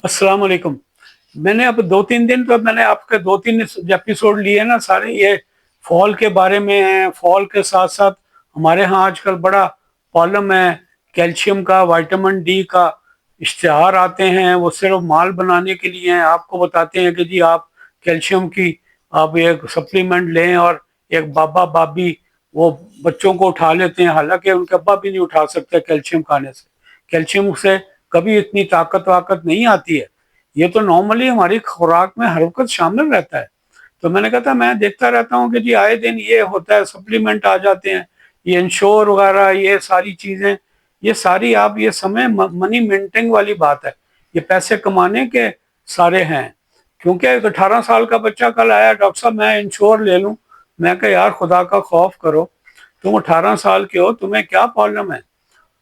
अस्सलाम वालेकुम। मैंने अब 2-3 दिन तो मैंने आपके 2-3 एपिसोड लिए ना, सारे ये फॉल के बारे में हैं। फॉल के साथ साथ हमारे यहाँ आजकल बड़ा प्रॉब्लम है कैल्शियम का, विटामिन डी का। इश्तिहार आते हैं, वो सिर्फ माल बनाने के लिए हैं। आपको बताते हैं कि जी आप कैल्शियम की आप एक सप्लीमेंट लें, और एक बाबा बाबी वो बच्चों को उठा लेते हैं, हालांकि उनके अब्बा भी नहीं उठा सकते कैल्शियम खाने से। कैल्शियम से कभी इतनी ताकत वाकत नहीं आती है। ये तो नॉर्मली हमारी खुराक में हर वक्त शामिल रहता है। तो मैंने कहा था, मैं देखता रहता हूँ कि जी आए दिन ये होता है, सप्लीमेंट आ जाते हैं, ये इंश्योर वगैरह, ये सारी चीजें, ये सारी आप ये समय मनी मिंटिंग वाली बात है। ये पैसे कमाने के सारे हैं। क्योंकि एक 18 साल का बच्चा कल आया, डॉक्टर साहब मैं इंश्योर ले लूं। मैं कहा यार खुदा का खौफ करो, तुम 18 साल के हो, तुम्हें क्या प्रॉब्लम है?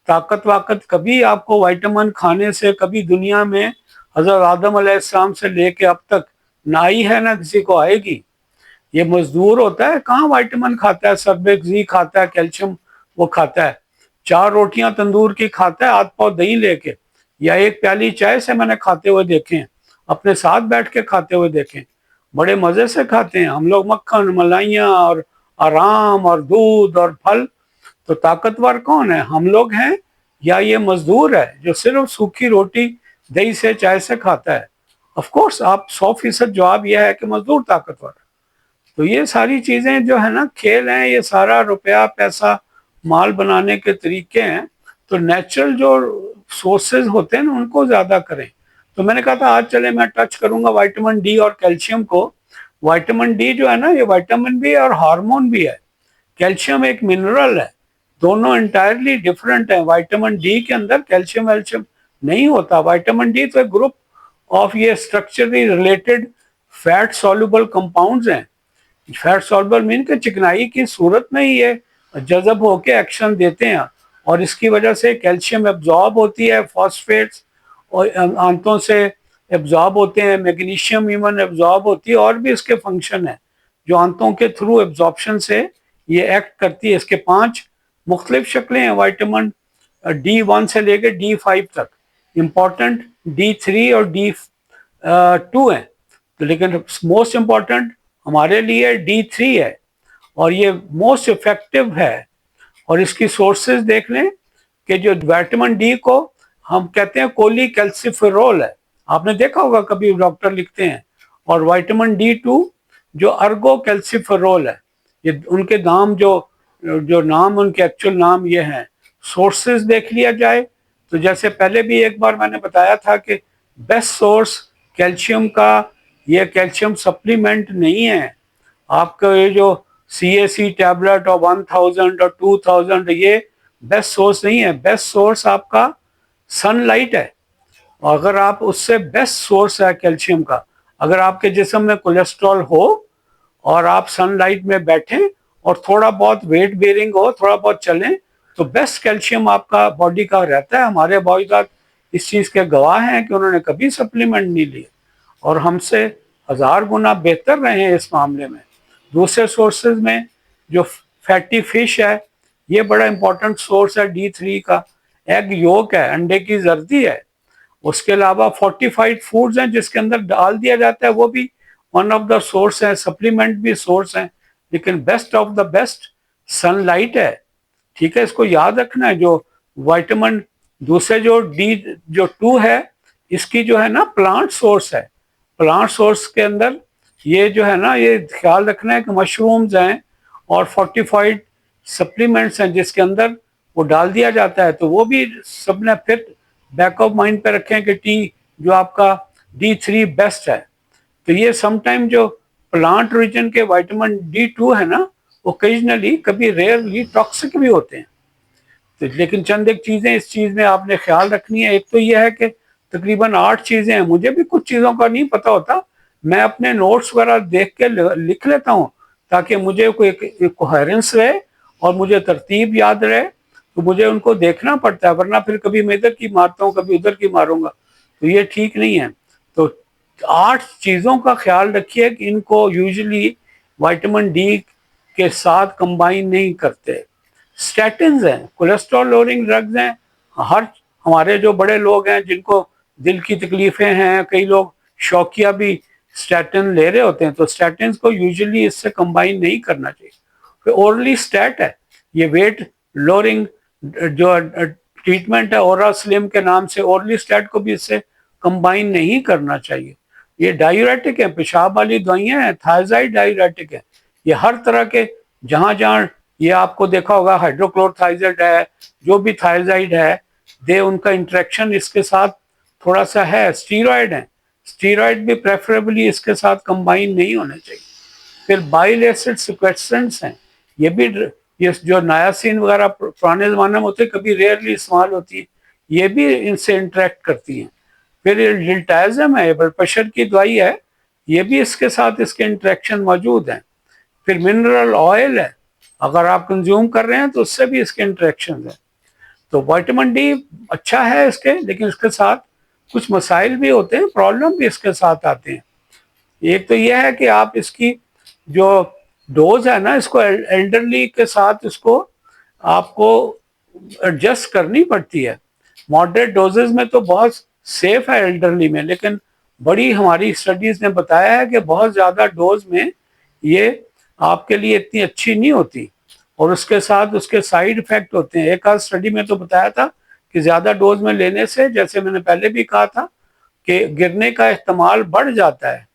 ताकत वाकत कभी आपको विटामिन खाने से कभी दुनिया में हजरत आदम अलैहिस्सलाम से लेके अब तक ना आई है, ना किसी को आएगी। ये मजदूर होता है, कहाँ विटामिन खाता है, सर्बेक्सी खाता है, कैल्शियम वो खाता है। 4 रोटियां तंदूर की खाता है, आध पाव दही लेके, या एक प्याली चाय से मैंने खाते हुए देखे हैं, अपने साथ बैठ के खाते हुए देखे। बड़े मजे से खाते हैं हम लोग, मक्खन मलाइयाँ और आराम और दूध और फल। तो ताकतवर कौन है, हम लोग हैं या ये मजदूर है जो सिर्फ सूखी रोटी दही से चाय से खाता है? ऑफ कोर्स आप 100% जवाब यह है कि मजदूर ताकतवर है। तो ये सारी चीजें जो है ना, खेल हैं, ये सारा रुपया पैसा माल बनाने के तरीके हैं। तो नेचुरल जो सोर्सेज होते हैं ना, उनको ज्यादा करें। तो मैंने कहा था आज चले मैं टच करूंगा विटामिन डी और कैल्शियम को। विटामिन डी जो है ना, ये विटामिन भी है और हार्मोन भी है। कैल्शियम एक मिनरल है। दोनों इंटायरली डिफरेंट है। विटामिन डी के अंदर कैल्शियम वैल्शियम नहीं होता। विटामिन डी तो एक ग्रुप ऑफ ये structurally related fat soluble compounds हैं। फैट सॉल्युबल मीन के चिकनाई की सूरत में ही ये जज़ब होके एक्शन देते हैं, और इसकी वजह से कैल्शियम एब्जॉर्ब होती है, फॉस्फेट्स और आंतों से एब्जॉर्ब होते हैं, मैग्नीशियम इवन एब्जॉर्ब होती है, और भी इसके फंक्शन है जो आंतों के थ्रू एब्जॉर्प्शन से ये एक्ट करती है। इसके 5 मुख्तलिफ शक्लें हैं विटामिन D1 से लेकर D5 तक। इम्पॉर्टेंट D3 और D2 है, तो लेकिन मोस्ट इम्पॉर्टेंट हमारे लिए D3 है, और ये मोस्ट इफेक्टिव है। और इसकी सोर्सेज देख लें कि जो विटामिन डी को हम कहते हैं कोली कैल्सिफेरोल है, आपने देखा होगा कभी डॉक्टर लिखते हैं। और विटामिन D2 जो अर्गो कैल्सिफेरोल है। ये उनके नाम जो जो नाम उनके एक्चुअल नाम ये हैं। सोर्सेज देख लिया जाए तो जैसे पहले भी एक बार मैंने बताया था कि बेस्ट सोर्स कैल्शियम का ये कैल्शियम सप्लीमेंट नहीं है। आपका ये जो CAC टैबलेट और 1000 और 2000, ये बेस्ट सोर्स नहीं है। बेस्ट सोर्स आपका सनलाइट है। और अगर आप उससे बेस्ट सोर्स है कैल्शियम का, अगर आपके जिस्म में कोलेस्ट्रॉल हो और आप सनलाइट में बैठें और थोड़ा बहुत वेट बेयरिंग हो, थोड़ा बहुत चलें, तो बेस्ट कैल्शियम आपका बॉडी का रहता है। हमारे बॉडी इस चीज़ के गवाह हैं कि उन्होंने कभी सप्लीमेंट नहीं लिए, और हमसे 1000 गुना बेहतर रहे हैं इस मामले में। दूसरे सोर्सेज में जो फैटी फिश है, ये बड़ा इंपॉर्टेंट सोर्स है D3 का। एग योक है, अंडे की जर्दी है। उसके अलावा फोर्टिफाइड फूड्स हैं जिसके अंदर डाल दिया जाता है, वो भी वन ऑफ द सोर्स है। सप्लीमेंट भी सोर्स हैं, लेकिन best of the best sunlight है। ठीक है, इसको याद रखना है। जो विटामिन दूसरे जो D2 है, इसकी जो है ना प्लांट सोर्स है। प्लांट सोर्स के अंदर ये जो है ना, ये ख्याल रखना है कि मशरूम्स हैं और फोर्टिफाइड सप्लीमेंट्स हैं जिसके अंदर वो डाल दिया जाता है। तो वो भी सबने फिर बैक ऑफ माइंड पे रखें कि जो आपका D3 बेस्ट है। तो ये समटाइम जो प्लांट रीजन के विटामिन D2 है ना, ओकेजनली कभी रेयरली टॉक्सिक भी होते हैं। तो लेकिन चंद एक चीजें इस चीज में आपने ख्याल रखनी है। एक तो यह है कि तकरीबन 8 चीजें हैं, मुझे भी कुछ चीजों का नहीं पता होता। मैं अपने नोट्स वगैरह देख के लिख लेता हूँ, ताकि मुझे कोई एक कोहेरेंस रहे और मुझे तरतीब याद रहे। तो मुझे उनको देखना पड़ता है, वरना फिर कभी मैं इधर की मारता हूँ, कभी उधर की मारूंगा, तो ये ठीक नहीं है। तो 8 चीजों का ख्याल रखिए कि इनको यूजुअली विटामिन डी के साथ कंबाइन नहीं करते। स्टैटिन्स हैं, कोलेस्ट्रॉल लोअरिंग ड्रग्स हैं। हर हमारे जो बड़े लोग हैं जिनको दिल की तकलीफ़ें हैं, कई लोग शौकिया भी स्टैटिन ले रहे होते हैं, तो स्टैटिन को यूजुअली इससे कंबाइन नहीं करना चाहिए। फिर ओरली स्टैट है, ये वेट लोअरिंग जो ट्रीटमेंट है ओरा स्लिम के नाम से, ओरली स्टैट को भी इससे कंबाइन नहीं करना चाहिए। ये डायूरेटिक है, पेशाब वाली दवाइयाँ हैं, थायजाइड डायूरेटिक है। ये हर तरह के जहाँ जहाँ ये आपको देखा होगा हाइड्रोक्लोरथाइजाइड है, जो भी थायजाइड है, दे उनका इंटरेक्शन इसके साथ थोड़ा सा है। स्टीरॉयड है, स्टीरॉयड भी प्रेफरेबली इसके साथ कंबाइन नहीं होने चाहिए। फिर बाइल एसिड सिक्वेस्ट्रेंट्स हैं, ये भी ये जो नायासिन वगैरह पुराने ज़माने में होते कभी रेयरली इस्तेमाल होती है, ये भी इनसे इंटरेक्ट करती हैं। फिर डिल्टाइजम है, ब्लड प्रेशर की दवाई है, ये भी इसके साथ इसके इंटरेक्शन मौजूद हैं। फिर मिनरल ऑयल है, अगर आप कंज्यूम कर रहे हैं तो उससे भी इसके इंटरेक्शन है। तो विटामिन डी अच्छा है इसके, लेकिन इसके साथ कुछ मसाइल भी होते हैं, प्रॉब्लम भी इसके साथ आते हैं। एक तो यह है कि आप इसकी जो डोज है ना, इसको एल्डरली के साथ इसको आपको एडजस्ट करनी पड़ती है। मॉडरेट डोजेस में तो बहुत सेफ है एल्डरली में, लेकिन बड़ी हमारी स्टडीज़ ने बताया है कि बहुत ज़्यादा डोज में ये आपके लिए इतनी अच्छी नहीं होती, और उसके साथ उसके साइड इफ़ेक्ट होते हैं। एक आध स्टडी में तो बताया था कि ज़्यादा डोज में लेने से, जैसे मैंने पहले भी कहा था, कि गिरने का एहतमाल बढ़ जाता है।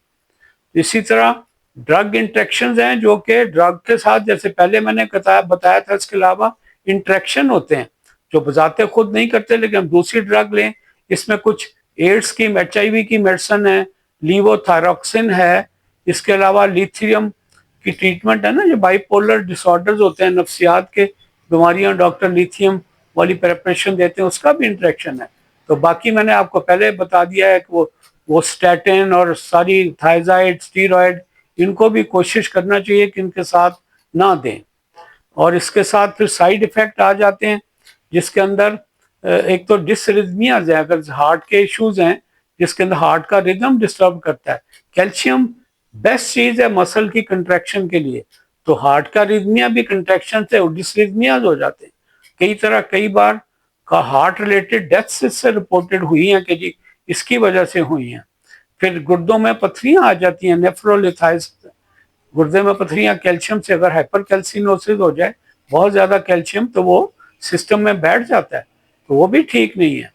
इसी तरह ड्रग इंट्रैक्शन हैं, जो कि ड्रग के साथ, जैसे पहले मैंने बताया था, इसके अलावा इंट्रैक्शन होते हैं जो बजाते खुद नहीं करते, लेकिन हम दूसरी ड्रग लें, इसमें कुछ एड्स की HIV की मेडिसिन है, लीवोथायरॉक्सिन है, इसके अलावा लिथियम की ट्रीटमेंट है ना, जो बाइपोलर डिसऑर्डर्स होते हैं, नफ्सियात के बीमारियां, डॉक्टर लिथियम वाली प्रेपरेशन देते हैं, उसका भी इंट्रैक्शन है। तो बाकी मैंने आपको पहले बता दिया है कि वो स्टैटिन और सारी थायजाइड, स्टीरॉयड, इनको भी कोशिश करना चाहिए कि इनके साथ ना दें। और इसके साथ फिर साइड इफ़ेक्ट आ जाते हैं, जिसके अंदर एक तो डिसरिथमियाज है, अगर हार्ट के इश्यूज हैं जिसके अंदर हार्ट का रिदम डिस्टर्ब करता है। कैल्शियम बेस्ट चीज़ है मसल की कंट्रैक्शन के लिए, तो हार्ट का रिदमिया भी कंट्रैक्शन से डिसरिथमियाज हो जाते हैं। कई बार का हार्ट रिलेटेड डेथ्स इससे रिपोर्टेड हुई हैं कि जी इसकी वजह से हुई हैं। फिर गुर्दों में पथरियां आ जाती हैं, नेफ्रोलिथाइस, गुर्दे में पथरियां कैल्शियम से, अगर हाइपर कैल्सिनोसिस हो जाए, बहुत ज़्यादा कैल्शियम, तो वो सिस्टम में बैठ जाता है, तो वो भी ठीक नहीं है।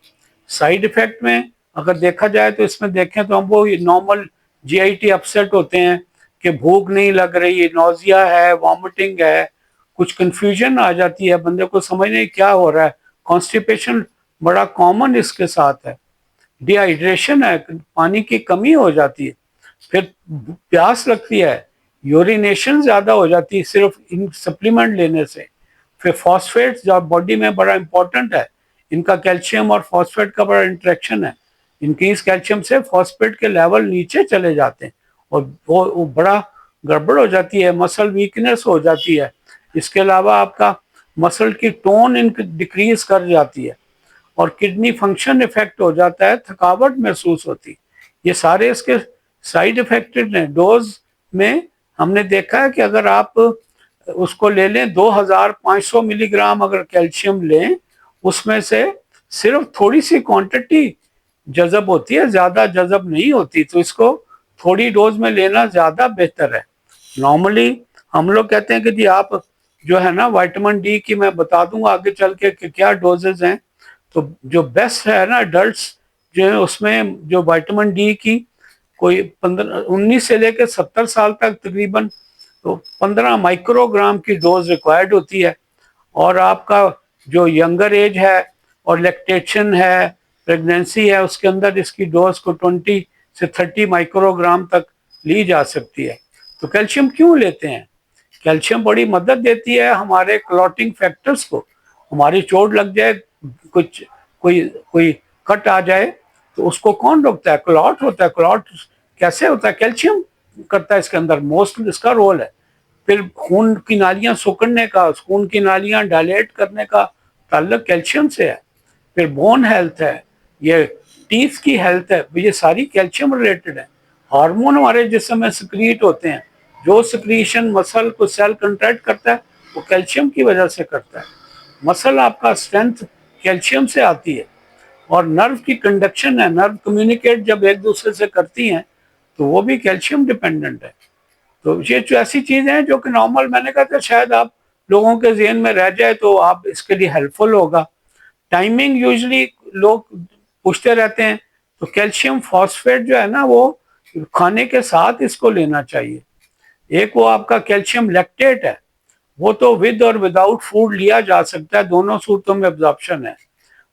साइड इफ़ेक्ट में अगर देखा जाए तो इसमें देखें तो हम वो नॉर्मल GIT अपसेट होते हैं कि भूख नहीं लग रही, नोजिया है, वॉमिटिंग है, कुछ कन्फ्यूजन आ जाती है, बंदे को समझ नहीं क्या हो रहा है, कॉन्स्टिपेशन बड़ा कॉमन इसके साथ है, डिहाइड्रेशन है, पानी की कमी हो जाती है, फिर प्यास लगती है, यूरिनेशन ज़्यादा हो जाती है सिर्फ इन सप्लीमेंट लेने से। फिर फॉस्फेट्स जो बॉडी में बड़ा इंपॉर्टेंट है, इनका कैल्शियम और फॉस्फेट का बड़ा इंट्रैक्शन है, इंक्रीज कैल्शियम से फॉस्फेट के लेवल नीचे चले जाते हैं और वो बड़ा गड़बड़ हो जाती है, मसल वीकनेस हो जाती है। इसके अलावा आपका मसल की टोन डिक्रीज कर जाती है और किडनी फंक्शन इफेक्ट हो जाता है, थकावट महसूस होती। ये सारे इसके साइड इफेक्टेड हैं। डोज में हमने देखा है कि अगर आप उसको ले लें 2500 मिलीग्राम अगर कैल्शियम लें, उसमें से सिर्फ थोड़ी सी क्वांटिटी जज़ब होती है, ज़्यादा जज़ब नहीं होती, तो इसको थोड़ी डोज में लेना ज़्यादा बेहतर है। नॉर्मली हम लोग कहते हैं कि जी आप जो है ना विटामिन डी की, मैं बता दूंगा आगे चल के कि क्या डोजेज हैं, तो जो बेस्ट है ना अडल्ट्स जो है उसमें जो विटामिन डी की कोई 19 से लेकर 70 साल तक तकरीबन तो 15 माइक्रोग्राम की डोज रिक्वायर्ड होती है। और आपका जो यंगर एज है और लैक्टेशन है, प्रेगनेंसी है, उसके अंदर इसकी डोज को 20 से 30 माइक्रोग्राम तक ली जा सकती है। तो कैल्शियम क्यों लेते हैं? कैल्शियम बड़ी मदद देती है हमारे क्लॉटिंग फैक्टर्स को। हमारी चोट लग जाए, कुछ कोई कोई कट आ जाए, तो उसको कौन रोकता है? क्लॉट होता है। क्लॉट कैसे होता है? कैल्शियम करता है इसके अंदर, मोस्ट इसका रोल है। फिर खून की नालियां सिकुड़ने का, खून की नालियां डायलेट करने का ताल्लुक कैल्शियम से है। फिर बोन हेल्थ है, ये टीथ की हेल्थ है, ये सारी कैल्शियम रिलेटेड है। हार्मोन हमारे जिस्म में सिक्रीट होते हैं, जो सिक्रीशन मसल को सेल कंट्रैक्ट करता है वो कैल्शियम की वजह से करता है। मसल आपका स्ट्रेंथ कैल्शियम से आती है। और नर्व की कंडक्शन है, नर्व कम्युनिकेट जब एक दूसरे से करती हैं तो वो भी कैल्शियम डिपेंडेंट है। तो ये जो ऐसी चीज़ें हैं जो कि नॉर्मल, मैंने कहा था शायद आप लोगों के ज़हन में रह जाए तो आप इसके लिए हेल्पफुल होगा। टाइमिंग यूजुअली लोग पूछते रहते हैं, तो कैल्शियम फॉस्फेट जो है ना वो खाने के साथ इसको लेना चाहिए। एक वो आपका कैल्शियम लैक्टेट है, वो तो विद और विदाउट फूड लिया जा सकता है, दोनों सूरतों में एब्जॉर्प्शन है।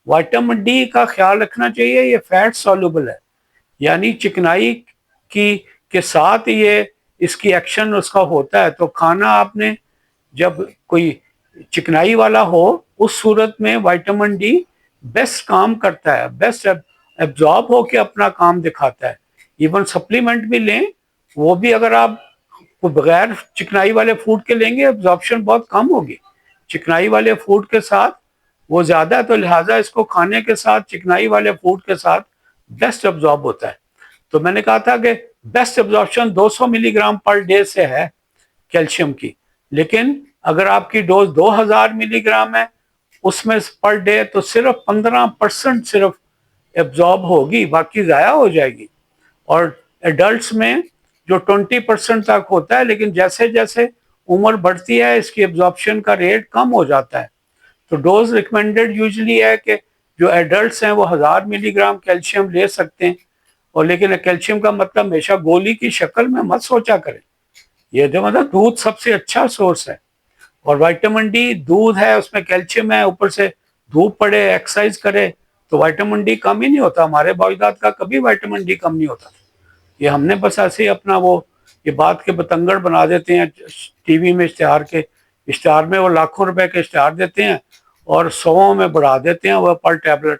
विटामिन डी का ख्याल रखना चाहिए, ये फैट सॉल्युबल है, यानी चिकनाई की के साथ ये इसकी एक्शन उसका होता है। तो खाना आपने जब कोई चिकनाई वाला हो उस सूरत में विटामिन डी बेस्ट काम करता है, बेस्ट एब्जॉर्ब होके अपना काम दिखाता है। इवन सप्लीमेंट भी लें, वो भी अगर आप बगैर चिकनाई वाले फूड के लेंगे एब्जॉर्प्शन बहुत कम होगी, चिकनाई वाले फूड के साथ वो ज़्यादा है। तो लिहाजा इसको खाने के साथ चिकनाई वाले फूड के साथ बेस्ट एब्जॉर्ब होता है। तो मैंने कहा था कि best absorption 200 milligram per day से है कैल्शियम की, लेकिन अगर आपकी डोज 2000 मिलीग्राम है उसमें पर डे तो सिर्फ 15% सिर्फ एब्जॉर्ब होगी, बाकी ज़ाया हो जाएगी। और एडल्ट्स में जो 20% तक होता है, लेकिन जैसे जैसे उम्र बढ़ती है इसकी एब्जॉर्प्शन का रेट कम हो जाता है। तो डोज रिकमेंडेड यूजुअली है कि जो एडल्ट्स हैं वो 1000 मिलीग्राम कैल्शियम ले सकते हैं। और लेकिन कैल्शियम का मतलब हमेशा गोली की शक्ल में मत सोचा करें, ये जो मतलब दूध सबसे अच्छा सोर्स है। और विटामिन डी दूध है, उसमें कैल्शियम है, ऊपर से धूप पड़े एक्सरसाइज करे तो विटामिन डी कम ही नहीं होता। हमारे बाप-दादा का कभी विटामिन डी कम नहीं होता। ये हमने बस ऐसे ही अपना वो ये बात के बतंगड़ बना देते हैं टीवी में, इश्तिहार में वो लाखों रुपए के इश्तिहार देते हैं और 100 में बढ़ा देते हैं वह पर टैबलेट।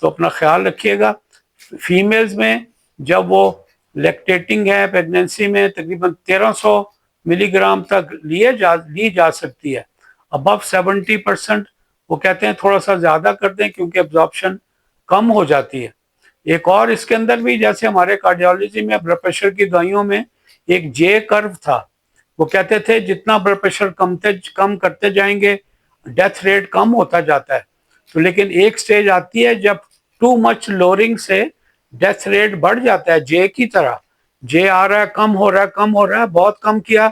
तो अपना ख्याल रखिएगा। फीमेल्स में जब वो लैक्टेटिंग है प्रेगनेंसी में तकरीबन 1300 मिलीग्राम तक ली जा सकती है। अबव 70% वो कहते हैं थोड़ा सा ज़्यादा कर दें क्योंकि एब्जॉर्प्शन कम हो जाती है। एक और इसके अंदर भी जैसे हमारे कार्डियोलॉजी में ब्लड प्रेशर की दवाइयों में एक जे कर्व था, वो कहते थे जितना ब्लड प्रेशर कम करते जाएंगे डेथ रेट कम होता जाता है। तो लेकिन एक स्टेज आती है जब टू मच लोअरिंग से डेथ रेट बढ़ जाता है, जे की तरह जे आ रहा है कम हो रहा है कम हो रहा है, बहुत कम किया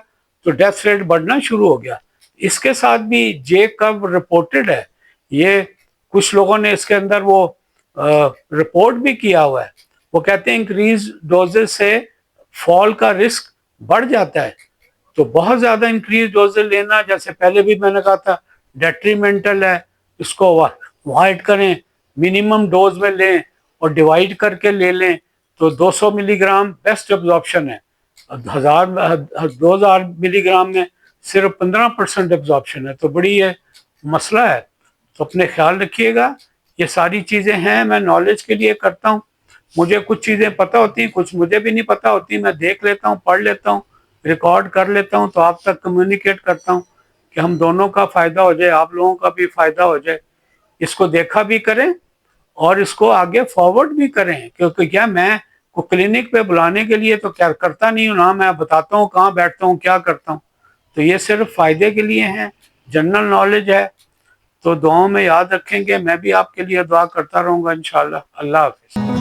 तो डेथ रेट बढ़ना शुरू हो गया। इसके साथ भी जे कर्व रिपोर्टेड है, ये कुछ लोगों ने इसके अंदर वो रिपोर्ट भी किया हुआ है। वो कहते हैं इंक्रीज डोजेस से फॉल का रिस्क बढ़ जाता है। तो बहुत ज़्यादा इंक्रीज डोजेज लेना, जैसे पहले भी मैंने कहा था, डेट्रीमेंटल है, इसको अवॉइड करें, मिनिमम डोज में लें और डिवाइड करके ले लें। तो 200 मिलीग्राम बेस्ट एब्जॉर्प्शन है, 2000 मिलीग्राम में सिर्फ 15% एब्जॉर्प्शन है, तो बड़ी ये मसला है। तो अपने ख्याल रखिएगा। ये सारी चीज़ें हैं, मैं नॉलेज के लिए करता हूँ, मुझे कुछ चीज़ें पता होती हैं, कुछ मुझे भी नहीं पता होती, मैं देख लेता हूँ, पढ़ लेता हूँ, रिकॉर्ड कर लेता हूँ, तो आप तक कम्युनिकेट करता हूँ कि हम दोनों का फ़ायदा हो जाए, आप लोगों का भी फ़ायदा हो जाए। इसको देखा भी करें और इसको आगे फॉरवर्ड भी करें, क्योंकि क्या मैं को क्लिनिक पे बुलाने के लिए तो क्या करता नहीं हूँ ना, मैं बताता हूँ कहाँ बैठता हूँ क्या करता हूँ। तो ये सिर्फ फ़ायदे के लिए हैं, जनरल नॉलेज है। तो दुआओं में याद रखेंगे, मैं भी आपके लिए दुआ करता रहूँगा इंशाल्लाह। अल्लाह हाफ़िज़।